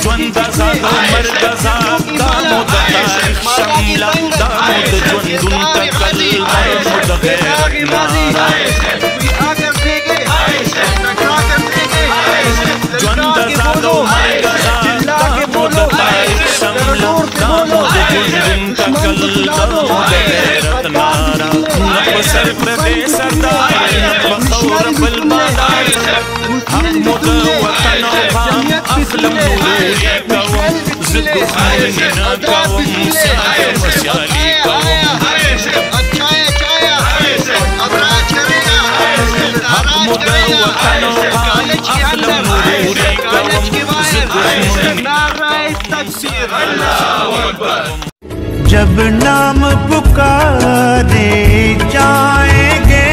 ज्वंदा जादो मर्द जादा मोदता शमला दामोद ज्वंदुन तकल दामोद गैरत नारा ज्वंदा जादो मर्द जादा मोदता शमला दामोद ज्वंदुन तकल दामोद गैरत नारा नबसर प्रदेश सरदार नबखौर बलबादार हमद वतन हम अफलम नूरी कवम जिद खानिना कवम साए मशाली कवम हमद वतन हम अफलम नूरी कवम जिद तकबीर अल्लाहु अकबर। जब नाम पुकारे जाएंगे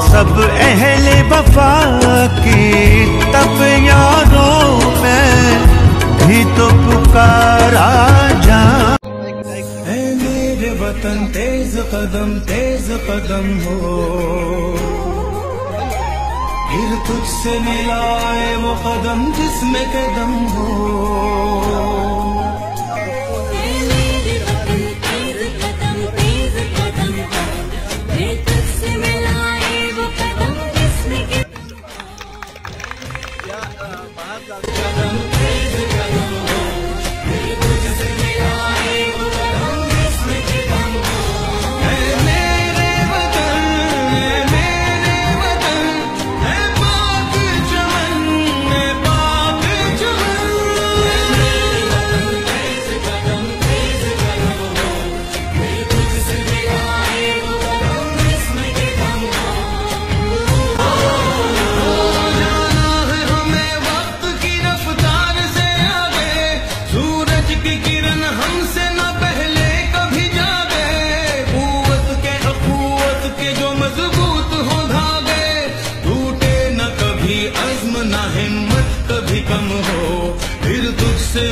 सब अहले वफा के, तब यारों में भी तो पुकारा जा। ऐ मेरे वतन तेज कदम हो, फिर तुझसे मिलाए वो कदम जिसमें कदम हो। कभी कम हो, फिर तुझसे